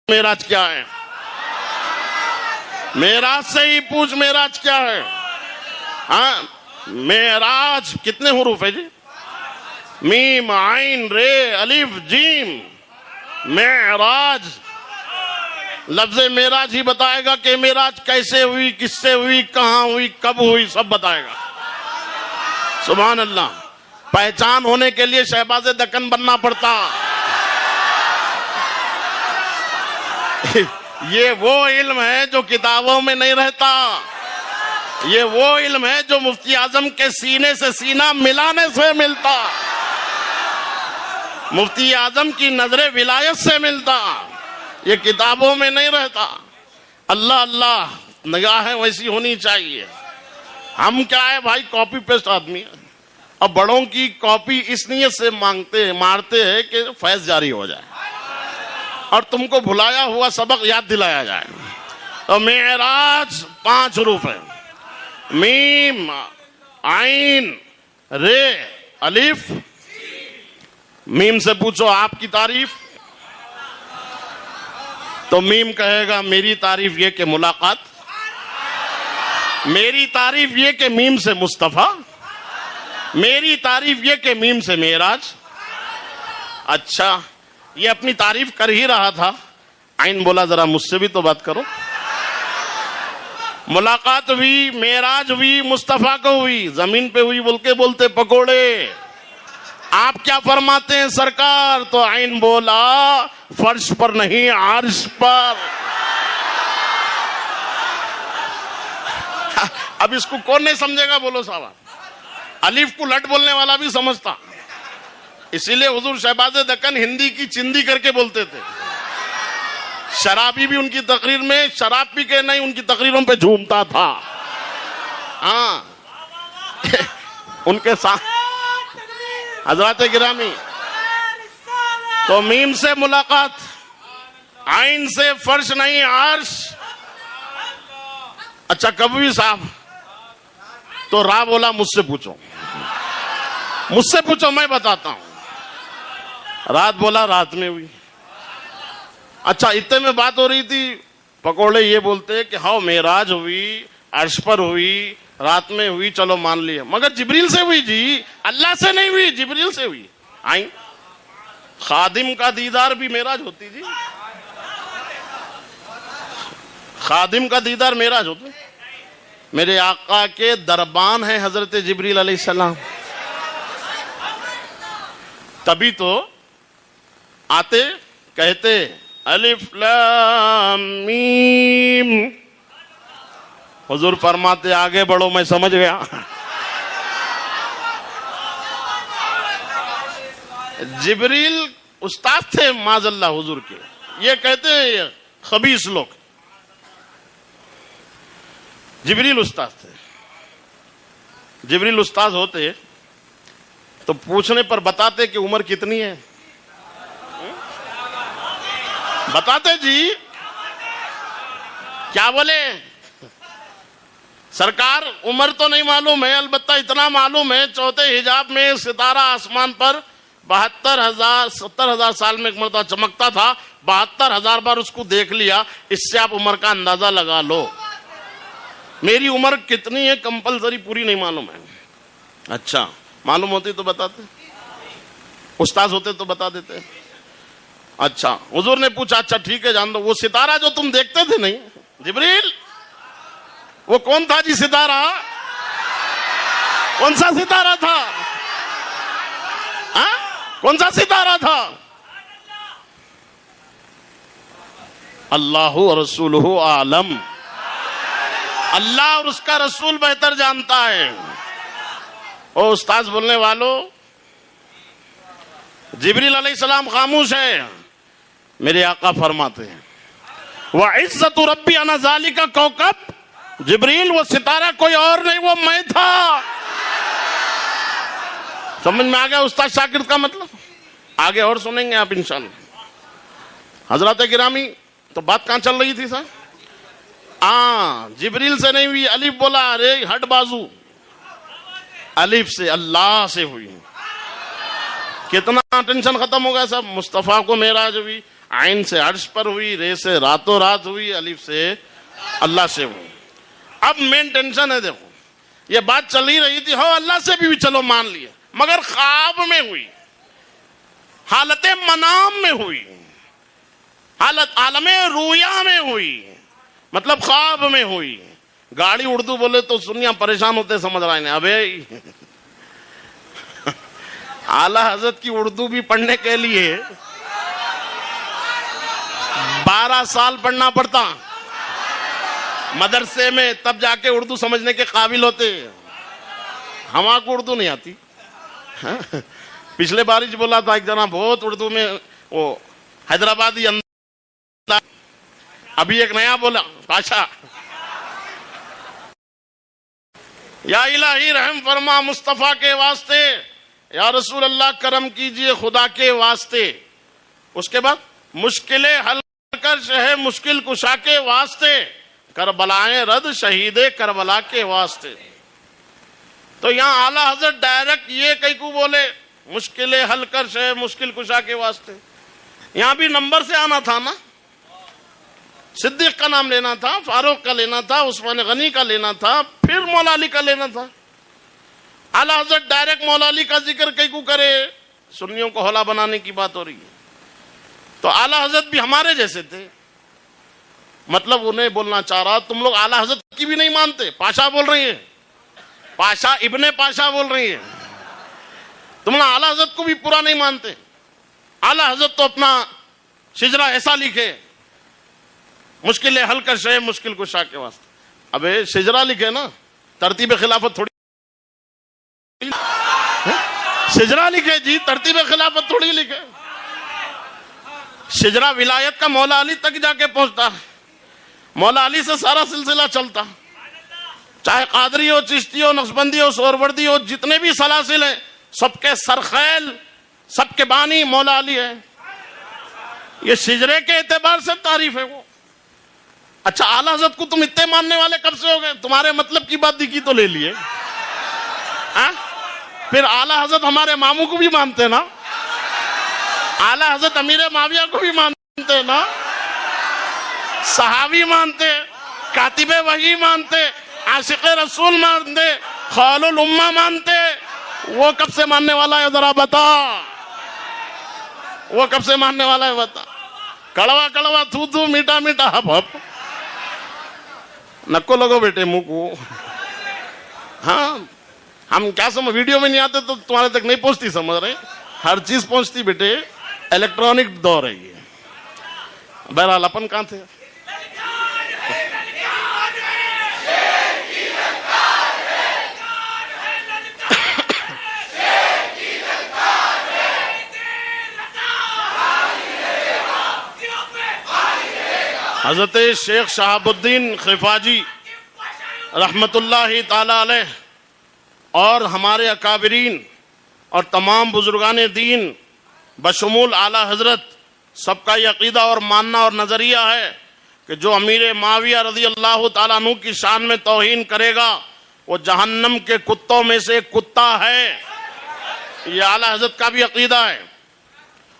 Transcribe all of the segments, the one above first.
معراج کیا ہے؟ معراج سے ہی پوچھ معراج کیا ہے؟ ہاں معراج کتنے حروف ہے جی؟ میم عین رے الف جیم. معراج لفظ معراج ہی بتائے گا کہ معراج کیسے ہوئی، کس سے ہوئی، کہاں ہوئی، کب ہوئی، سب بتائے گا. سبحان اللہ. پہچان ہونے کے لیے شہباز دکن بننا پڑتا. یہ وہ علم ہے جو کتابوں میں نہیں رہتا. یہ وہ علم ہے جو مفتی اعظم کے سینے سے سینہ ملانے سے ملتا، مفتی اعظم کی نظر ولایت سے ملتا. یہ کتابوں میں نہیں رہتا. اللہ اللہ نگاہیں ویسی ہونی چاہیے. ہم کیا ہے بھائی، کاپی پیسٹ آدمی ہے. اب بڑوں کی کاپی اس نیت سے مارتے ہیں کہ فیض جاری ہو جائے اور تم کو بھلایا ہوا سبق یاد دلایا جائے. تو معراج 5 حروف ہے. میم عین رے الف. میم سے پوچھو آپ کی تعریف، تو میم کہے گا میری تعریف یہ کہ ملاقات، میری تعریف یہ کہ میم سے مصطفیٰ، میری تعریف یہ کہ میم سے معراج. اچھا یہ اپنی تعریف کر ہی رہا تھا. عین بولا ذرا مجھ سے بھی تو بات کرو. ملاقات ہوئی، معراج ہوئی، مصطفیٰ کو ہوئی، زمین پہ ہوئی بول کے بولتے پکوڑے. آپ کیا فرماتے ہیں سرکار؟ تو عین بولا فرش پر نہیں عرش پر. اب اس کو کون نہیں سمجھے گا بولو صاحب. الف کو لٹ بولنے والا بھی سمجھتا. اسی لیے حضور شہباز دکن ہندی کی چندی کر کے بولتے تھے. شرابی بھی ان کی تقریر میں شراب پی کے نہیں، ان کی تقریروں پہ جھومتا تھا. ہاں ان کے ساتھ حضرات گرامی. تو میم سے ملاقات، عین سے فرش نہیں عرش. اچھا کبھی صاحب تو راہ بولا مجھ سے پوچھو، مجھ سے پوچھو میں بتاتا ہوں. رات بولا رات میں ہوئی. اچھا اتنے میں بات ہو رہی تھی، پکوڑے یہ بولتے کہ ہاں معراج ہوئی، عرش پر ہوئی، رات میں ہوئی، چلو مان لیا، مگر جبریل سے ہوئی جی، اللہ سے نہیں ہوئی، جبریل سے ہوئی. آئیں خادم کا دیدار بھی معراج ہوتی جی، خادم کا دیدار معراج ہوتا. میرے آقا کے دربان ہیں حضرت جبریل علیہ السلام. تبھی تو آتے کہتے الف لام میم. حضور فرماتے آگے بڑھو میں سمجھ گیا. جبریل استاد تھے معاذ اللہ حضور کے. یہ کہتے ہیں یہ خبیث لوگ جبریل استاد تھے. جبریل استاد ہوتے تو پوچھنے پر بتاتے کہ عمر کتنی ہے، بتاتے جی. کیا بولے سرکار؟ عمر تو نہیں معلوم ہے، البتہ اتنا معلوم ہے چوتھے حجاب میں ستارہ آسمان پر 70,000 سال میں ایک مرتبہ چمکتا تھا. 72,000 بار اس کو دیکھ لیا. اس سے آپ عمر کا اندازہ لگا لو. میری عمر کتنی ہے کمپلسری پوری نہیں معلوم ہے. اچھا معلوم ہوتی تو بتاتے، استاد ہوتے تو بتا دیتے. اچھا حضور نے پوچھا اچھا ٹھیک ہے جان دو، وہ ستارہ جو تم دیکھتے تھے نہیں جبریل، وہ کون تھا جی ستارہ؟ کون سا ستارہ تھا؟ کون سا ستارہ تھا؟ اللہ رسولہ عالم. اللہ اور اس کا رسول بہتر جانتا ہے. او استاذ بولنے والوں، جبریل علیہ السلام خاموش ہے. میرے آقا فرماتے ہیں وَعِزَّةُ رَبِّ أَنَا ذَلِكَ كَوْكَبٌ. جبریل وہ ستارہ کوئی اور نہیں، وہ میں تھا. سمجھ میں آ گیا استاد شاگرد کا مطلب؟ آگے اور سنیں گے آپ انشاءاللہ. حضرات گرامی تو بات کہاں چل رہی تھی صاحب؟ جبریل سے نہیں ہوئی. الف بولا ارے ہٹ بازو، الف سے اللہ سے ہوئی. کتنا ٹینشن ختم ہو گیا صاحب. مصطفیٰ کو معراج ہوئی، عین سے عرش پر ہوئی، رے سے راتوں رات ہوئی، الف سے اللہ سے ہوئی۔ اب مین ٹینشن ہے، دیکھو یہ بات چل ہی رہی تھی، ہو اللہ سے بھی چلو مان لیے، مگر خواب میں ہوئی، حالت منام میں ہوئی، حالت عالم رویا میں ہوئی، مطلب خواب میں ہوئی۔ گاڑی اردو بولے تو سنیا پریشان ہوتے، سمجھ رہے ہیں ابے اعلی حضرت کی اردو بھی پڑھنے کے لیے 12 سال پڑھنا پڑتا مدرسے میں، تب جا کے اردو سمجھنے کے قابل ہوتے۔ ہمارا کو اردو نہیں آتی۔ پچھلے بار ہی بولا تھا ایک جنا بہت اردو میں، وہ حیدرآبادی انداز، ابھی ایک نیا بولا پاشا، یا الہی رحم فرما مصطفیٰ کے واسطے، یا رسول اللہ کرم کیجئے خدا کے واسطے۔ اس کے بعد مشکلیں حل کر شہ مشکل کشا کے واسطے، کربلائیں رد شہید کربلا کے واسطے۔ تو یہاں اعلیٰ حضرت ڈائریکٹ یہ کئی کو بولے مشکلیں حل کر شہ مشکل کشا کے واسطے، یہاں بھی نمبر سے آنا تھا نا، صدیق کا نام لینا تھا، فاروق کا لینا تھا، عثمان غنی کا لینا تھا، پھر مولا علی کا لینا تھا۔ اعلیٰ حضرت ڈائریکٹ مولا علی کا ذکر کئی کو کرے، سنیوں کو ہولا بنانے کی بات ہو رہی ہے۔ تو اعلیٰ حضرت بھی ہمارے جیسے تھے، مطلب انہیں بولنا چاہ رہا تم لوگ اعلیٰ حضرت کی بھی نہیں مانتے، پاشا بول رہی ہیں، پاشا ابن پاشا بول رہی ہیں، تم لوگ اعلیٰ حضرت کو بھی پورا نہیں مانتے۔ اعلیٰ حضرت تو اپنا شجرہ ایسا لکھے، مشکلیں حل کر شے مشکل کشا کے واسطے۔ ابے شجرہ لکھے نا، ترتیب خلافت تھوڑی، شجرہ لکھے جی، ترتیب خلافت تھوڑی لکھے۔ شجرہ ولایت کا مولا علی تک جا کے پہنچتا، مولا علی سے سارا سلسلہ چلتا، چاہے قادری ہو، چشتی ہو، نقشبندی ہو، سہروردی ہو، جتنے بھی سلاسل ہیں سب کے سرخیل، سب کے بانی مولا علی ہے۔ یہ شجرے کے اعتبار سے تعریف ہے وہ۔ اچھا اعلیٰ حضرت کو تم اتنے ماننے والے کب سے ہو گئے؟ تمہارے مطلب کی بات دکھی تو لے لیے، پھر اعلیٰ حضرت ہمارے ماموں کو بھی مانتے نا، اعلیٰ حضرت امیر معاویہ کو بھی مانتے نا، صحابی مانتے، کاتب وحی مانتے، عاشق رسول مانتے، خال الامہ مانتے، وہ کب سے ماننے والا ہے ذرا بتا، وہ کب سے ماننے والا ہے بتا؟ کڑوا کڑوا تھو تھو میٹھا میٹھا ہپ ہپ، نکو لگو بیٹے منہ کو۔ ہاں ہم کیا سمجھ، ویڈیو میں نہیں آتے تو تمہارے تک نہیں پہنچتی، سمجھ رہے، ہر چیز پہنچتی بیٹے، الیکٹرانک دور ہے یہ۔ بہرحال اپن کہاں تھے؟ حضرت شیخ شہاب الدین خفاجی رحمت اللہ تعالی علیہ اور ہمارے اکابرین اور تمام بزرگان دین بشمول اعلیٰ حضرت سب کا یہ عقیدہ اور ماننا اور نظریہ ہے کہ جو امیر معاویہ رضی اللہ تعالیٰ عنہ کی شان میں توہین کرے گا وہ جہنم کے کتوں میں سے ایک کتا ہے۔ یہ اعلیٰ حضرت کا بھی عقیدہ ہے،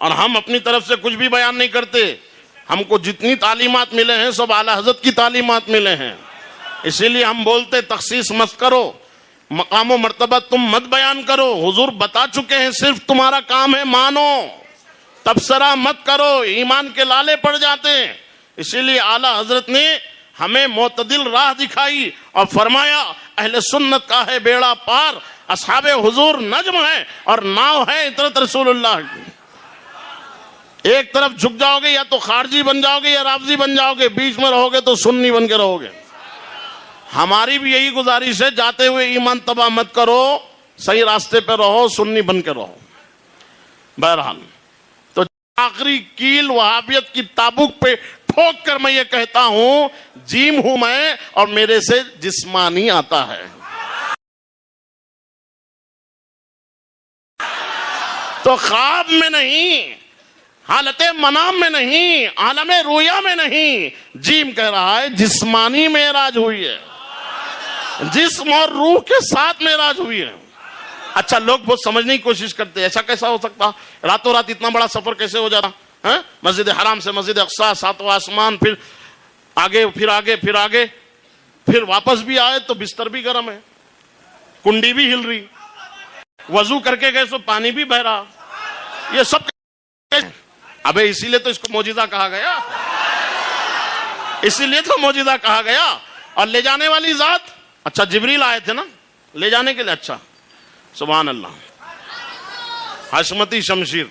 اور ہم اپنی طرف سے کچھ بھی بیان نہیں کرتے، ہم کو جتنی تعلیمات ملے ہیں سب اعلیٰ حضرت کی تعلیمات ملے ہیں، اسی لیے ہم بولتے تخصیص مت کرو، مقام و مرتبہ تم مت بیان کرو، حضور بتا چکے ہیں، صرف تمہارا کام ہے مانو، تبصرہ مت کرو، ایمان کے لالے پڑ جاتے ہیں۔ اسی لیے اعلیٰ حضرت نے ہمیں معتدل راہ دکھائی اور فرمایا اہل سنت کا ہے بیڑا پار، اصحاب حضور نجم ہے اور ناؤ ہے اطرت رسول اللہ کی۔ ایک طرف جھک جاؤ گے یا تو خارجی بن جاؤ گے یا رافضی بن جاؤ گے، بیچ میں رہو گے تو سنی بن کے رہو گے۔ ہماری بھی یہی گزارش ہے، جاتے ہوئے ایمان تباہ مت کرو، صحیح راستے پہ رہو، سنی بن کے رہو۔ بہرحال تو آخری کیل وہابیت کی تابوک پہ ٹھوک کر میں یہ کہتا ہوں، جیم ہوں میں اور میرے سے جسمانی آتا ہے۔ تو خواب میں نہیں، حالت منام میں نہیں، عالم رویا میں نہیں، جیم کہہ رہا ہے جسمانی معراج ہوئی ہے، جسم اور روح کے ساتھ معراج ہوئی ہے۔ اچھا لوگ بہت سمجھنے کی کوشش کرتے ہیں، ایسا کیسا ہو سکتا، راتوں رات اتنا بڑا سفر کیسے ہو جاتا؟ مسجد حرام سے مسجد اقصی، ساتواں آسمان، پھر آگے پھر آگے پھر آگے، پھر واپس بھی آئے تو بستر بھی گرم ہے، کنڈی بھی ہل رہی، وضو کر کے گئے تو پانی بھی بہ رہا، یہ سب ابے اسی لیے تو اس کو معجزہ کہا گیا، اسی لیے تو معجزہ کہا گیا۔ اور لے جانے والی ذات، اچھا جبریل آئے تھے نا لے جانے کے لیے، اچھا سبحان اللہ، حشمتی شمشیر